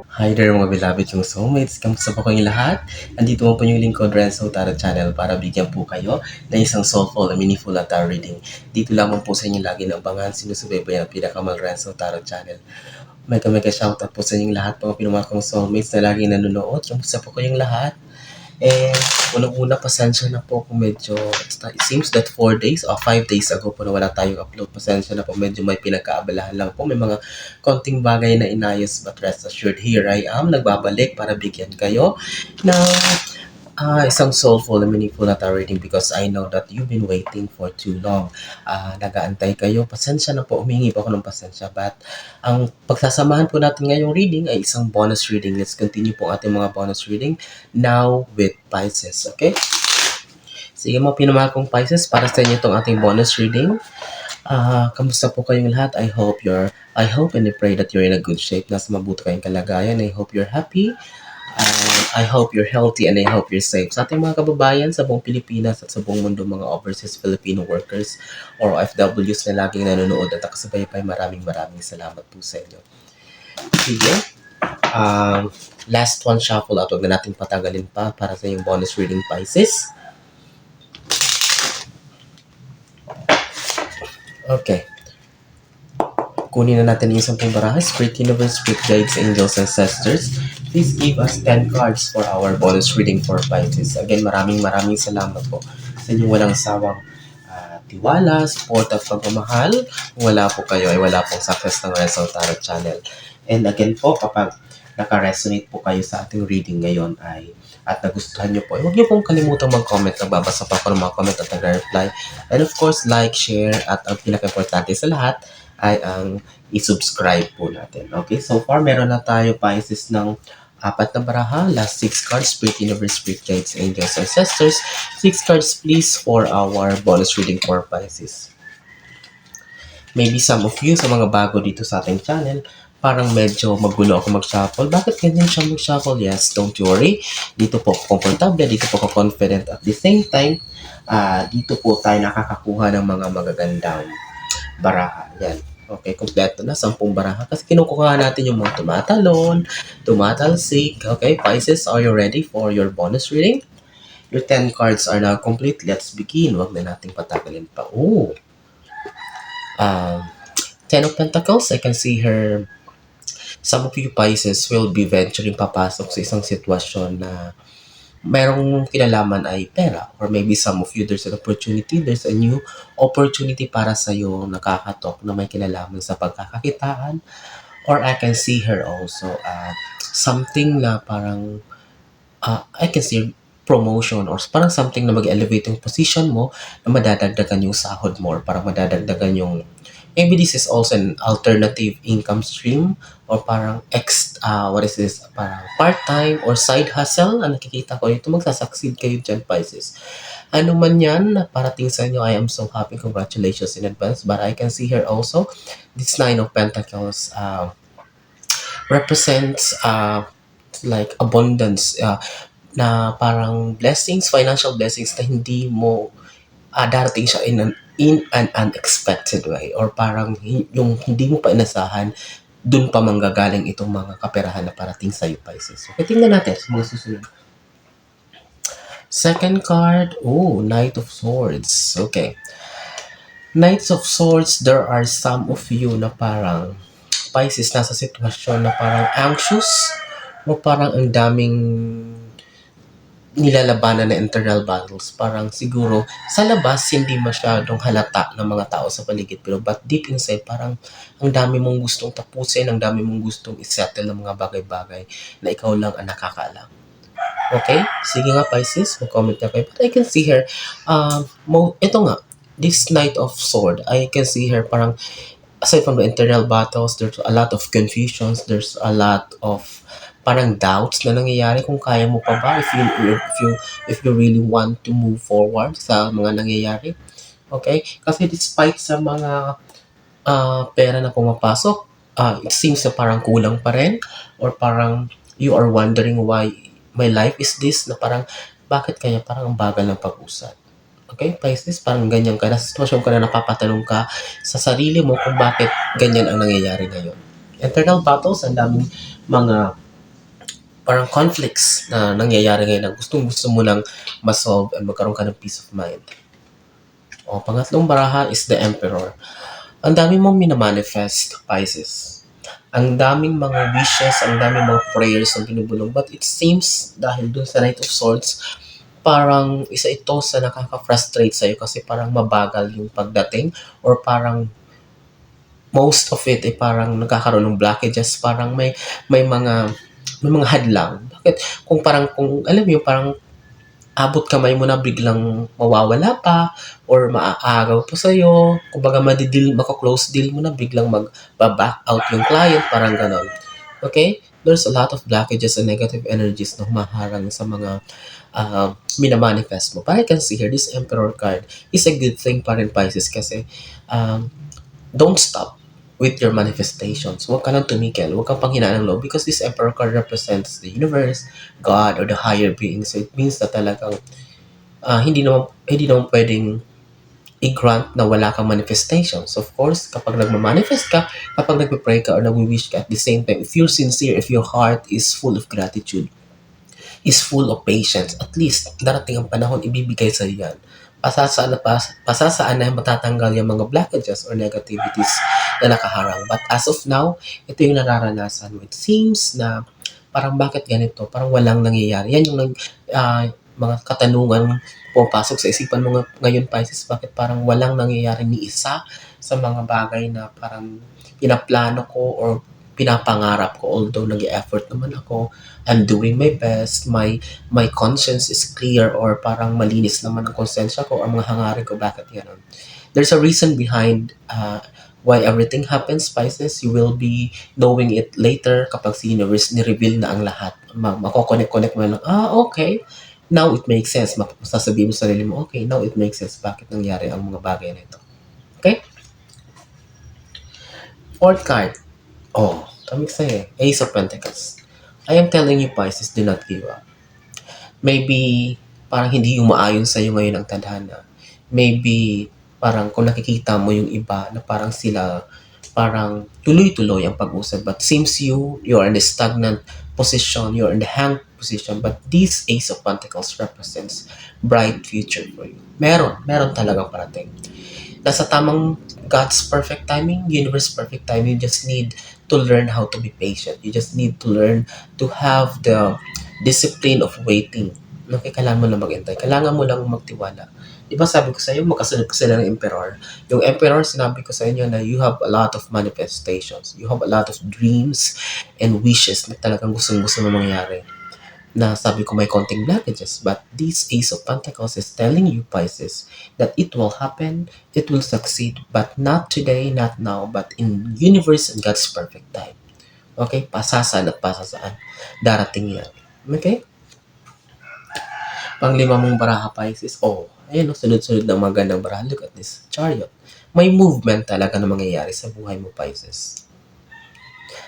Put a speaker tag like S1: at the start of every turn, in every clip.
S1: Hi there mga beloved yung soulmates. Kamusta po kayong lahat? Andito mo po yung lingkod Renzo Tarot Channel para bigyan po kayo ng isang soulful and meaningful na tarot reading. Dito lamang po sa inyo lagi ng abangan sinusubaybayan ang pinakamal Renzo Tarot Channel. Mega shoutout po sa inyong lahat mga pinumahal kong soulmates na lagi nanonood. Kamusta po kayong lahat? And unang-una, pasensya na po kung medyo, it seems that 4 days or 5 days ago po na wala tayong upload. Pasensya na po, medyo may pinagkaabalahan lang po. May mga konting bagay na inayos, but rest assured, here I am, nagbabalik para bigyan kayo ng isang soulful and meaningful na tarot reading because I know that you've been waiting for too long. Nagaantay kayo. Pasensya na po, humingi po ako ng pasensya. But ang pagsasamahan po natin ngayong reading ay isang bonus reading. Let's continue po ating mga bonus reading now with Pisces. Okay? Sige mo, pinamahal kong Pisces, para sa inyo itong ating bonus reading. Kamusta po kayong lahat? I hope and I pray that you're in a good shape. Nasa mabuti kayong kalagayan. I hope you're happy. I hope you're healthy and I hope you're safe. Sa ating mga kababayan sa buong Pilipinas at sa buong mundo, mga overseas Filipino workers or OFWs na laging nanonood at nakasubaybay, maraming salamat po sa inyo. Sige. Last one shuffle out. Huwag na natin patagalin pa para sa yung bonus reading, Pisces. Okay. Kunin na natin yung isang baraha. Spirit Universe, Spirit Guides, Angels, Ancestors. Please give us 10 cards for our bonus reading for Pisces. Again, maraming salamat po sa inyong walang sawang tiwala, support at pagmamahal. Kung wala po kayo ay wala pong success ng Renzo Tarot Channel. And again po, kapag naka-resonate po kayo sa ating reading ngayon at nagustuhan nyo po, huwag nyo pong kalimutang mag-comment. Nagbabasa pa ako ng mga comment at nag-reply. And of course, like, share, at ang pinaka-importante sa lahat ay ang i-subscribe po natin. Okay, so far meron na tayo, Pisces, ng 4 na baraha. Last 6 cards, Spirit Universe, Spirit Guides, Angels, Ancestors. 6 cards please for our bonus reading for Pisces. Maybe some of you, sa mga bago dito sa ating channel, parang medyo magulo ako mag-shuffle. Bakit ganyan siya mag-shuffle? Yes, don't worry. Dito po komportable, dito po confident. At the same time, dito po tayo nakakakuha ng mga magagandang baraha. Yan. Okay, kompleto na, 10 baraha. Kasi kinukuha natin yung mga tumatalon, tumatalsik. Okay, Pisces, are you ready for your bonus reading? Your 10 cards are now complete. Let's begin. Huwag na nating patagalin pa. Oh! 10 of Pentacles, I can see her. Some of you Pisces will be venturing papasok sa isang sitwasyon na merong kinalaman ay pera, or maybe some of you, there's an opportunity, there's a new opportunity para sa'yo, nakakatok na may kinalaman sa pagkakakitaan, or I can see her also something na parang I can see promotion or parang something na mag-elevate yung position mo na madadagdagan yung sahod mo or parang madadagdagan yung maybe this is also an alternative income stream or parang what is this, parang part-time or side hustle na nakikita ko. Ito, magsasucceed kayo dyan, Pisces. Ano man yan na parating sa inyo, I am so happy. Congratulations in advance. But I can see here also, this 9 of Pentacles represents like abundance, na parang blessings, financial blessings na hindi mo darating siya in an unexpected way, or parang yung hindi mo pa inasahan, dun pa manggagaling itong mga kaperahan na parating sa'yo, Pisces. Okay, tingnan natin sa mga susunod. Second card, Knight of Swords. Okay. Knights of Swords, there are some of you na parang Pisces, nasa sitwasyon na parang anxious o parang ang daming nilalabanan na internal battles. Parang siguro sa labas hindi masyadong halata ng mga tao sa paligid, pero but deep inside parang ang dami mong gustong tapusin, ang dami mong gustong isettle ng mga bagay-bagay na ikaw lang ang nakakaalam. Okay? Sige nga, Pisces, mag-comment na kayo. But I can see her, ito nga, this Knight of Sword, I can see her parang aside from the internal battles, there's a lot of confusions, there's a lot of parang doubts na nangyayari kung kaya mo pa ba, if you really want to move forward sa mga nangyayari. Okay? Kasi despite sa mga pera na pumapasok, it seems na parang kulang pa rin, or parang you are wondering why my life is this, na parang bakit kaya parang ang bagal ng pag-usad. Okay, Pisces, parang ganyan ka, nasa sitwasyon ka na napapatanong ka sa sarili mo kung bakit ganyan ang nangyayari ngayon. Internal battles, ang daming mga parang conflicts na nangyayari ngayon na gustong-gusto mo lang ma-solve and magkaroon ka ng peace of mind. O, pangatlong baraha is the Emperor. Ang dami mong minamanifest, Pisces. Ang daming mga wishes, ang daming mga prayers na binubulong. But it seems, dahil dun sa Knight of Swords, parang isa ito sa nakaka-frustrate sa'yo kasi parang mabagal yung pagdating or parang most of it ay parang nagkakaroon ng blockages, parang may mga hadlang. Bakit? Kung alam mo yung parang abot kamay mo na biglang mawawala pa or maaagaw pa sa'yo. Kumbaga mako-close deal mo na biglang mag-back out yung client, parang ganon. Okay? There's a lot of blockages and negative energies na humaharang sa mga minamanifest mo. But I can see here, this Emperor card is a good thing pa rin, Pisces, kasi um, don't stop with your manifestations. Huwag ka lang tumigil. Huwag kang panghinaan ng loob because this Emperor card represents the universe, God, or the higher being. So it means na talagang hindi naman pwedeng i-grant na wala kang manifestations. Of course, kapag nagma-manifest ka, kapag nagpe-pray ka or nagwi-wish ka at the same time, if you're sincere, if your heart is full of gratitude, is full of patience, at least darating ang panahon, ibibigay sa yan. Pasasaan na matatanggal yung mga blockages or negativities na nakaharang. But as of now, ito yung nararanasan mo. It seems na parang bakit ganito? Parang walang nangyayari. Yan yung mga katanungan pumapasok sa isipan mo ngayon, Pisces. Bakit parang walang nangyayari ni isa sa mga bagay na parang pinaplano ko or pinapangarap ko, although nag-effort naman ako, I'm doing my best, my conscience is clear or parang malinis naman ang konsensya ko or mga hangarin ko, bakit yan? There's a reason behind why everything happens, Pisces. You will be knowing it later kapag si universe ni-reveal na ang lahat. Mako-connect mo lang, okay, now it makes sense. Masasabihin mo sa sarili mo, okay, now it makes sense bakit nangyari ang mga bagay na ito. Okay? Fourth card. Oh, kamik sa'yo eh. Ace of Pentacles. I am telling you, Pisces, do not give up. Maybe, parang hindi umaayon sa'yo ngayon ang tadhana. Maybe, parang kung nakikita mo yung iba na parang sila, parang tuloy-tuloy ang pag-usap. But seems you're in a stagnant position, you're in the hang position. But this Ace of Pentacles represents bright future for you. Meron talagang parating. Nasa tamang God's perfect timing, universe perfect timing. You just need to learn how to be patient. You just need to learn to have the discipline of waiting. Okay, kailangan mo lang maghintay. Kailangan mo lang magtiwala. Diba sabi ko sa iyo, magkasunod ko sila ng Emperor. Yung Emperor, sinabi ko sa inyo na you have a lot of manifestations. You have a lot of dreams and wishes na talagang gustong-gusto na mangyari. Na sabi ko may konting blockages, but this Ace of Pentacles is telling you, Pisces, that it will happen, it will succeed, but not today, not now, but in universe and God's perfect time. Okay? Pasasaan at pasasaan. Darating yan. Okay? Panglima mong baraha, Pisces. Oh, ayun, sunod-sunod ng magandang baraha. Look at this. Chariot. May movement talaga na mangyayari sa buhay mo, Pisces.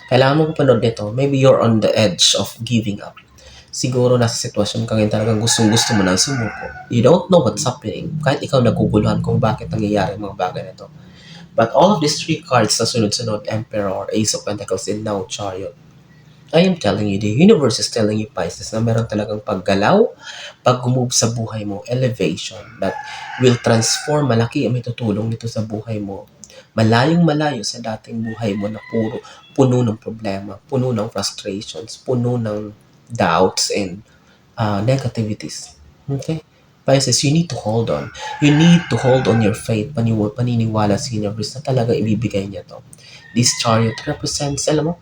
S1: Kailangan mo panood nito. Maybe you're on the edge of giving up. Siguro nasa sitwasyon ka ngayon talagang gustong-gusto mo na sumuko. You don't know what's happening. Kahit ikaw naguguluhan kung bakit nangyayari ang mga bagay na ito. But all of these three cards na sunod-sunod, Emperor, Ace of Pentacles, and now Chariot, I am telling you, the universe is telling you, Pisces, na meron talagang paggalaw, pag-move sa buhay mo, elevation that will transform, malaki ang may tutulong nito sa buhay mo. Malayong-malayo sa dating buhay mo na puno ng problema, puno ng frustrations, puno ng doubts and negativities. Okay? Pisces, you need to hold on. You need to hold on your faith, paniniwala sa universe na talaga ibibigay niya to. This Chariot represents, alam mo,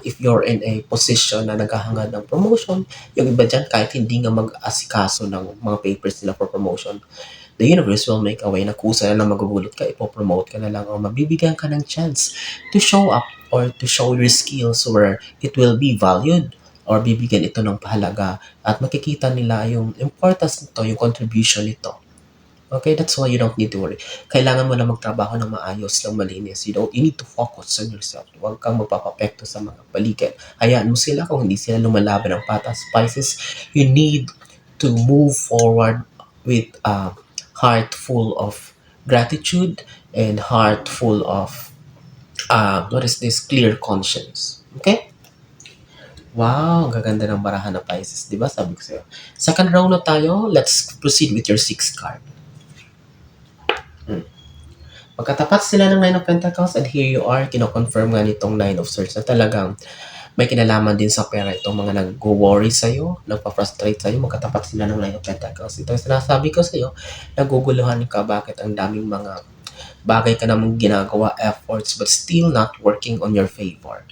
S1: if you're in a position na naghahangad ng promotion, yung iba dyan, kahit hindi nga mag-asikaso ng mga papers nila for promotion, the universe will make a way na kusa na magugulot ka, ipopromote ka na lang o mabibigyan ka ng chance to show up or to show your skills where it will be valued or bibigyan ito ng pahalaga at makikita nila yung importance nito, yung contribution nito. Okay, that's why you don't need to worry. Kailangan mo na magtrabaho ng maayos, ng malinis. You need to focus on yourself. Huwag kang magpapapekto sa mga paligid. Hayaan mo sila kung hindi sila lumalaban ng patas. Pisces, you need to move forward with a heart full of gratitude and heart full of clear conscience. Okay? Wow, ang gaganda ng barahan ng Pisces, 'di ba? Sabi ko sa'yo. Second round na tayo. Let's proceed with your sixth card. Hmm. Magkatapat sila ng Nine of Pentacles and here you are, kino-confirm nga nitong Nine of Swords na talagang may kinalaman din sa pera itong mga nag-worry sa'yo, nagpa-frustrate sa'yo, magkatapat sila ng Nine of Pentacles. Ito yung sinasabi ko sa'yo, naguguluhan ka, bakit ang daming mga bagay ka namang ginagawa, efforts, but still not working on your favor.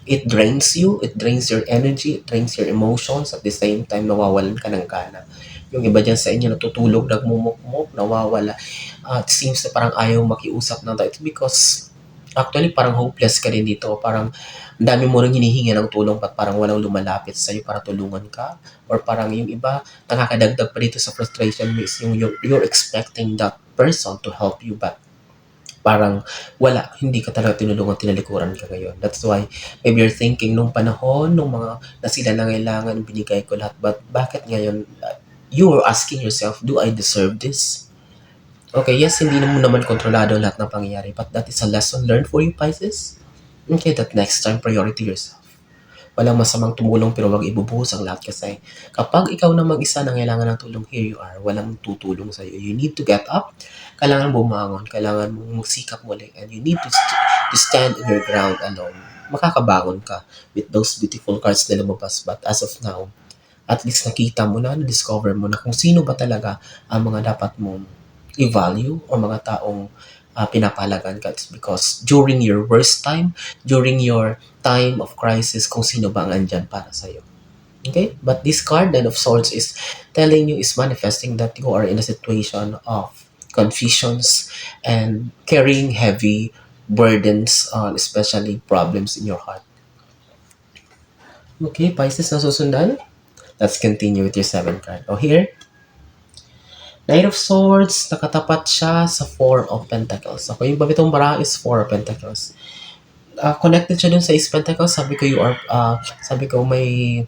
S1: It drains you, it drains your energy, it drains your emotions, at the same time, nawawalan ka ng gana. Yung iba dyan sa inyo, natutulog, nagmumukmuk, nawawala. It seems na parang ayaw makiusap na tayo. It's because, actually, parang hopeless ka rin dito. Parang, ang dami mo rin hinihingi ng tulong at parang walang lumalapit sa'yo para tulungan ka. Or parang yung iba, nakakadagdag pa dito sa frustration mo is yung you're expecting that person to help you but parang wala, hindi ka talaga tinulungan, tinalikuran ka ngayon. That's why, maybe you're thinking, nung panahon, nung mga na sila nangailangan, binigay ko lahat, but bakit ngayon, you are asking yourself, do I deserve this? Okay, yes, hindi mo naman kontrolado lahat ng pangyayari, but that is a lesson learned for you, Pisces. Okay, that next time, priority yourself. Walang masamang tumulong pero wag ibubuhos ang lahat kasi kapag ikaw na mag-isa na kailangan ng tulong, here you are, walang tutulong sa'yo. You need to get up, kailangan bumangon, kailangan mong magsikap muli, and you need to stand in your ground alone. Makakabangon ka with those beautiful cards na lumabas, but as of now, at least nakita mo na, na-discover mo na kung sino ba talaga ang mga dapat mong i-value o mga taong pinapalagan ka. It's because during your worst time, during your time of crisis, kung sino ba ang andyan para sa'yo. Okay? But this card, Nine of Swords, is telling you, is manifesting that you are in a situation of confusions and carrying heavy burdens on especially problems in your heart. Okay, Pisces na susundan. Let's continue with your 7th card. Oh, here, Knight of Swords, nakatapat siya sa Four of Pentacles. Okay, yung babitong bara is Four of Pentacles. Connected siya dun sa Ace Pentacles. Sabi ko, sabi ko may,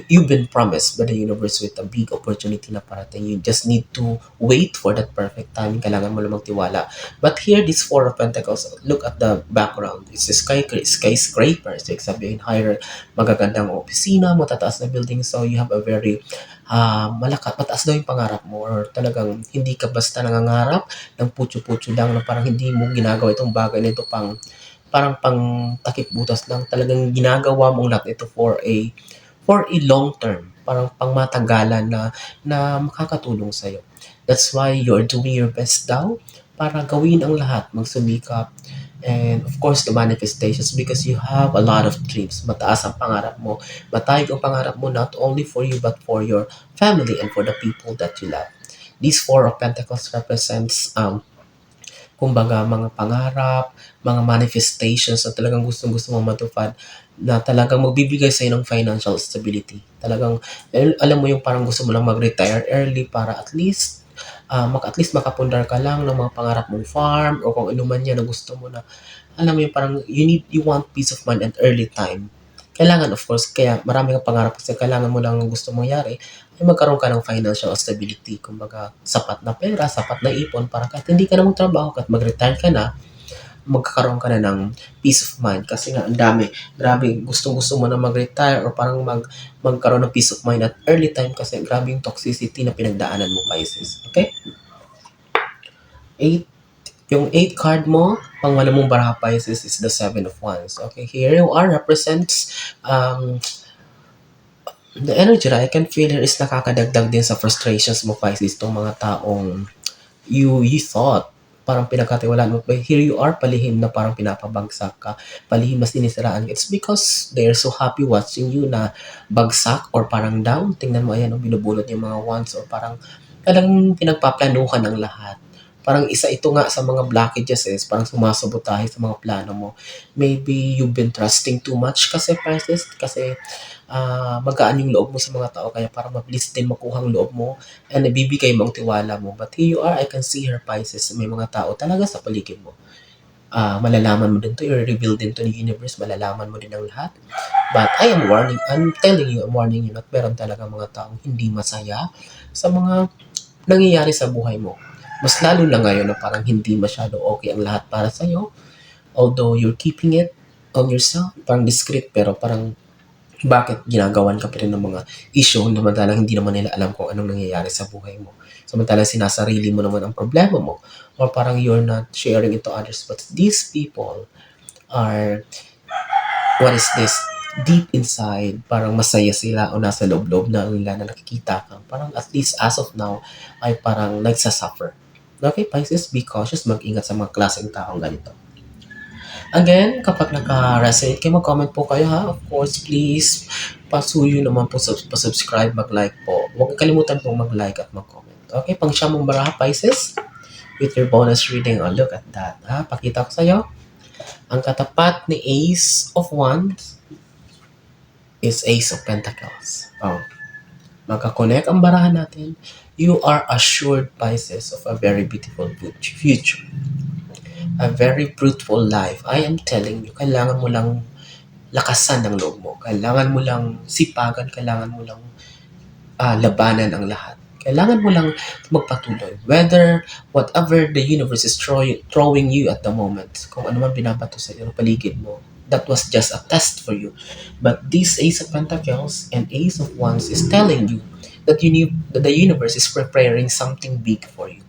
S1: you've been promised by the universe with a big opportunity na parating. You just need to wait for that perfect time. Kailangan mo lang magtiwala. But here, this Four of Pentacles, look at the background. It's a skyscraper. So, sabihin, higher, magagandang opisina, matataas na building. So, you have a very mataas daw yung pangarap mo or talagang hindi ka basta nangangarap ng putyo-putyo lang na parang hindi mo ginagawa itong bagay nito parang pang takip butas lang. Talagang ginagawa mong lahat ito for a long term, parang pangmatagalan na makakatulong sa'yo. That's why you're doing your best daw para gawin ang lahat, magsumikap. And of course, the manifestations because you have a lot of dreams. Mataas ang pangarap mo. Matayog ang pangarap mo not only for you but for your family and for the people that you love. These Four of Pentacles represents kumbaga mga pangarap, mga manifestations na talagang gustong-gusto mong matupad na talagang magbibigay sa'yo ng financial stability. Talagang, alam mo yung parang gusto mo lang mag-retire early para at least makapundar ka lang ng mga pangarap mong farm o kung ano man yan na gusto mo na, alam mo yung parang you want peace of mind at early time. Kailangan of course, kaya marami kang pangarap kasi kailangan mo lang ng gusto mangyari ay magkaroon ka ng financial stability. Kumbaga, sapat na pera, sapat na ipon para kahit hindi ka na magtrabaho, kahit mag-retire ka na, magkakaroon ka na ng peace of mind. Kasi nga, ang dami, grabe, gustong-gusto mo na mag-retire or parang magkaroon ng peace of mind at early time kasi grabe yung toxicity na pinagdaanan mo, Pisces. Okay? 8. Yung 8 card mo, pangwala mong baraha, Pisces, is the 7 of Wands. Okay, here you are, represents the energy that I can feel here is nakakadagdag din sa frustrations mo, Pisces, itong mga taong you thought parang pinagkatiwalaan mo, but here you are, palihim na parang pinapabagsak ka, palihim mas sinisiraan. It's because they're so happy watching you na bagsak or parang down. Tingnan mo, ayan, binubulot yung mga wands or parang talagang pinagpaplanuhan ng lahat. Parang isa ito nga sa mga blockages parang sumasabotahe sa mga plano mo. Maybe you've been trusting too much kasi, Pisces, kasi magaan yung loob mo sa mga tao kaya para mabilis din makuha ang loob mo and nabibigay mo ang tiwala mo. But here you are, I can see her, Pisces, may mga tao talaga sa paligid mo. Malalaman mo din to, i-reveal din to ng universe, malalaman mo din ang lahat. But I'm telling you, I'm warning you, at meron talaga mga taong hindi masaya sa mga nangyayari sa buhay mo. Mas lalo na ngayon na parang hindi masyado okay ang lahat para sa'yo. Although you're keeping it on yourself, parang discreet pero parang Bakit ginagawan ka pa rin ng mga issue samantalang hindi naman nila alam kung anong nangyayari sa buhay mo. Samantalang sinasarili mo naman ang problema mo or parang you're not sharing it to others. But these people are, what is this, deep inside, parang masaya sila o nasa loob-loob na nila na nakikita ka. Parang at least as of now, ay parang nagsasuffer. Okay, Pisces, be cautious, mag-ingat sa mga klaseng taong ganito. Again, kapag naka-resonate kayo, mag-comment po kayo ha. Of course, please, pasuyo naman po, pa-subscribe, mag-like po. Huwag kalimutan po mag-like at mag-comment. Okay, pang siyamong baraha, Pisces, with your bonus reading. Oh, look at that. Ha? Pakita ko sa'yo. Ang katapat ni Ace of Wands is Ace of Pentacles. Oh, magkakonect ang barahan natin. You are assured, Pisces, of a very beautiful future. A very fruitful life. I am telling you, kailangan mo lang lakasan ng loob mo. Kailangan mo lang sipagan, kailangan mo lang labanan ang lahat. Kailangan mo lang magpatuloy. Whatever the universe is throwing you at the moment, kung ano man binabato sa iyong paligid mo, that was just a test for you. But this Ace of Pentacles and Ace of Wands is telling you that that the universe is preparing something big for you.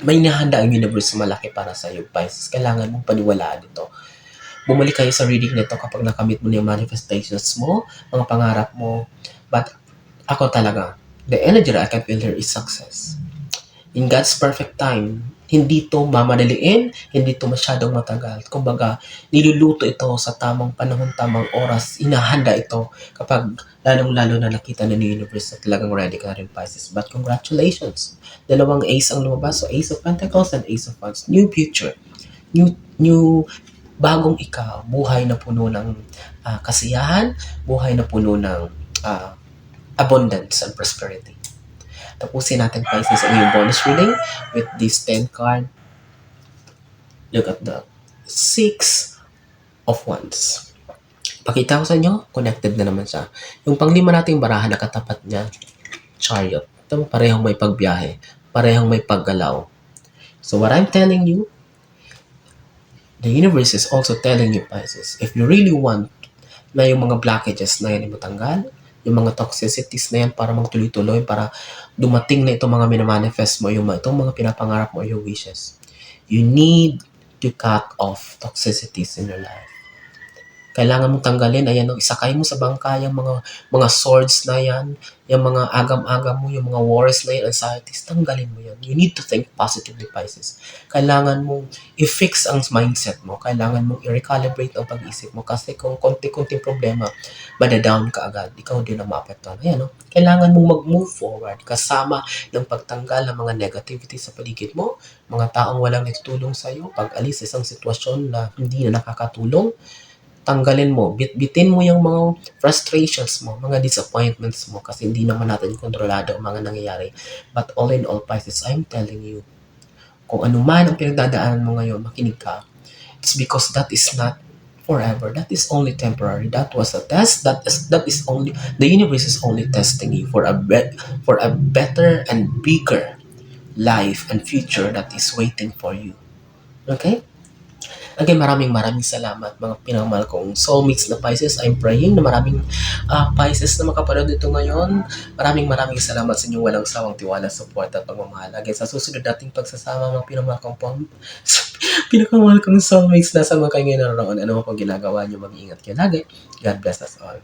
S1: May nahanda ang universe malaki para sa iyo, Pisces. Kailangan mong paniwalaan ito. Bumalik kayo sa reading nito kapag nakamit mo na yung manifestations mo, mga pangarap mo. But ako talaga, the energy that I can feel here is success. In God's perfect time, hindi to mamadaliin, hindi to masyadong matagal. Kumbaga, niluluto ito sa tamang panahon, tamang oras. Inahanda ito kapag lalong-lalo na nakita na ni universe at talagang ready ka na rin, Pisces. But congratulations! Dalawang ace ang lumabas. So, Ace of Pentacles and Ace of Wands. New future. New bagong ikaw. Buhay na puno ng kasiyahan. Buhay na puno ng abundance and prosperity. Tapusin natin, Pisces, ang yung bonus reading with this 10 card. Look at the 6 of Wands. Pakita ko sa inyo, connected na naman siya. Yung panglima nating barahan na katapat niya, Chariot. Ito, parehong may pagbiyahe. Parehong may paggalaw. So what I'm telling you, the universe is also telling you, Pisces, if you really want na yung mga blockages na yan ay matanggal, yung mga toxicities na yan para magtuloy-tuloy, para dumating na itong mga minamanifest mo, itong mga pinapangarap mo, your wishes. You need to cut off toxicities in your life. Kailangan mong tanggalin, ayan, isakay mo sa bangka yung mga swords na yan, yung mga agam-agam mo, yung mga worries na yan, anxieties, tanggalin mo yan. You need to think positively, Pisces. Kailangan mong i-fix ang mindset mo. Kailangan mong i-recalibrate ang pag-isip mo. Kasi kung konti-konting problema, madadown ka agad. Ikaw din ang maapektuhan. Ayan, no? Kailangan mong mag-move forward kasama ng pagtanggal ng mga negativity sa paligid mo, mga taong walang nagtutulong sa'yo, pag-alis sa isang sitwasyon na hindi na nakakatulong, tanggalin mo, bitbitin mo yung mga frustrations mo, mga disappointments mo kasi hindi naman natin kontrolado ang mga nangyayari. But all in all, Pisces, I'm telling you, kung ano man ang pinagdadaanan mo ngayon, makinig ka. It's because that is not forever. That is only temporary. That was a test. That is only, the universe is only testing you for a better and bigger life and future that is waiting for you. Okay? Again, maraming salamat mga pinamahal kong soulmates na Pisces. I'm praying na maraming Pisces na makapanood dito ngayon. Maraming salamat sa inyong walang sawang tiwala, support at pagmamahal. Again, sa susunod nating pagsasama mga pinamahal kong pinakamahal kong soulmates, nasa mga kayo ngayon naroon. Ano mo pang ginagawa nyo, mag-iingat kayo lagi. God bless us all.